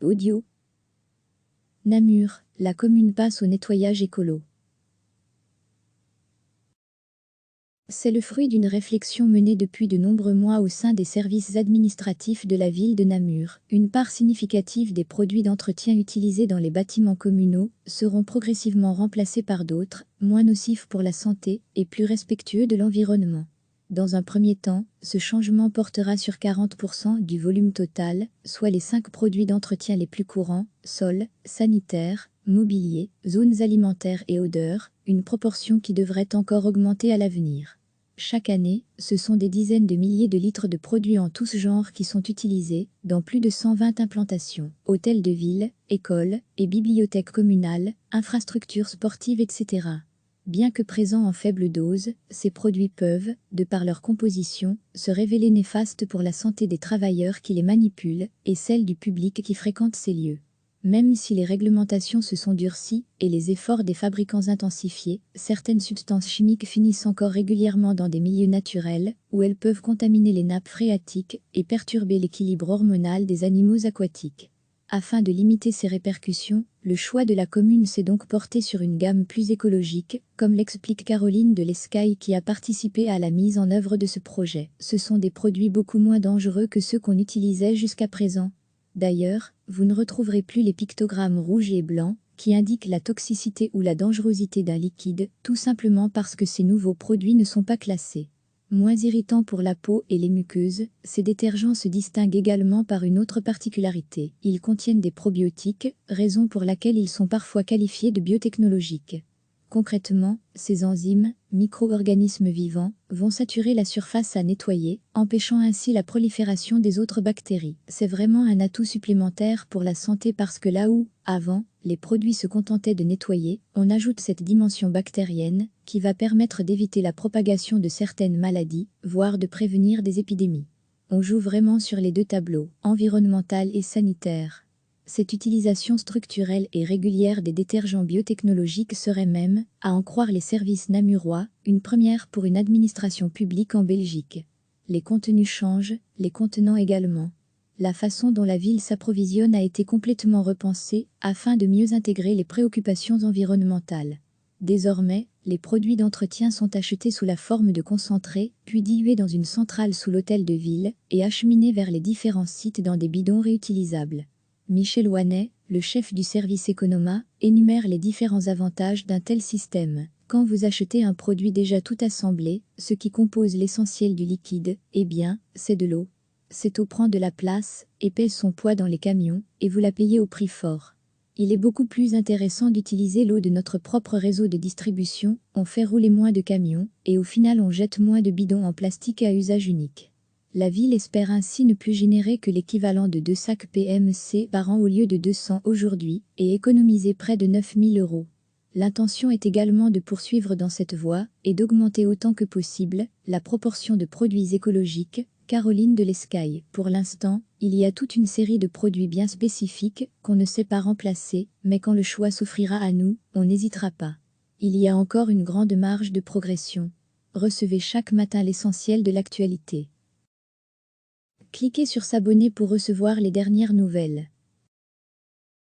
Audio. Namur, la commune passe au nettoyage écolo. C'est le fruit d'une réflexion menée depuis de nombreux mois au sein des services administratifs de la ville de Namur. Une part significative des produits d'entretien utilisés dans les bâtiments communaux seront progressivement remplacés par d'autres, moins nocifs pour la santé et plus respectueux de l'environnement. Dans un premier temps, ce changement portera sur 40% du volume total, soit les 5 produits d'entretien les plus courants: sol, sanitaire, mobilier, zones alimentaires et odeurs, une proportion qui devrait encore augmenter à l'avenir. Chaque année, ce sont des dizaines de milliers de litres de produits en tous genres qui sont utilisés, dans plus de 120 implantations, hôtels de ville, écoles et bibliothèques communales, infrastructures sportives, etc. Bien que présents en faible dose, ces produits peuvent, de par leur composition, se révéler néfastes pour la santé des travailleurs qui les manipulent et celle du public qui fréquente ces lieux. Même si les réglementations se sont durcies et les efforts des fabricants intensifiés, certaines substances chimiques finissent encore régulièrement dans des milieux naturels, où elles peuvent contaminer les nappes phréatiques et perturber l'équilibre hormonal des animaux aquatiques. Afin de limiter ces répercussions, le choix de la commune s'est donc porté sur une gamme plus écologique, comme l'explique Caroline de l'Escaille qui a participé à la mise en œuvre de ce projet. Ce sont des produits beaucoup moins dangereux que ceux qu'on utilisait jusqu'à présent. D'ailleurs, vous ne retrouverez plus les pictogrammes rouges et blancs qui indiquent la toxicité ou la dangerosité d'un liquide, tout simplement parce que ces nouveaux produits ne sont pas classés. Moins irritants pour la peau et les muqueuses, ces détergents se distinguent également par une autre particularité. Ils contiennent des probiotiques, raison pour laquelle ils sont parfois qualifiés de biotechnologiques. Concrètement, ces enzymes, micro-organismes vivants, vont saturer la surface à nettoyer, empêchant ainsi la prolifération des autres bactéries. C'est vraiment un atout supplémentaire pour la santé parce que là où, avant, les produits se contentaient de nettoyer, on ajoute cette dimension bactérienne qui va permettre d'éviter la propagation de certaines maladies, voire de prévenir des épidémies. On joue vraiment sur les deux tableaux, environnemental et sanitaire. Cette utilisation structurelle et régulière des détergents biotechnologiques serait même, à en croire les services namurois, une première pour une administration publique en Belgique. Les contenus changent, les contenants également. La façon dont la ville s'approvisionne a été complètement repensée afin de mieux intégrer les préoccupations environnementales. Désormais, les produits d'entretien sont achetés sous la forme de concentrés, puis dilués dans une centrale sous l'hôtel de ville et acheminés vers les différents sites dans des bidons réutilisables. Michel Ouanet, le chef du service Economa, énumère les différents avantages d'un tel système. Quand vous achetez un produit déjà tout assemblé, ce qui compose l'essentiel du liquide, eh bien, c'est de l'eau. Cette eau prend de la place et pèse son poids dans les camions, et vous la payez au prix fort. Il est beaucoup plus intéressant d'utiliser l'eau de notre propre réseau de distribution, on fait rouler moins de camions, et au final on jette moins de bidons en plastique à usage unique. La ville espère ainsi ne plus générer que l'équivalent de 2 sacs PMC par an au lieu de 200 aujourd'hui, et économiser près de 9 000 €. L'intention est également de poursuivre dans cette voie, et d'augmenter autant que possible la proportion de produits écologiques. Caroline de l'Escaille. Pour l'instant, il y a toute une série de produits bien spécifiques qu'on ne sait pas remplacer, mais quand le choix s'offrira à nous, on n'hésitera pas. Il y a encore une grande marge de progression. Recevez chaque matin l'essentiel de l'actualité. Cliquez sur s'abonner pour recevoir les dernières nouvelles.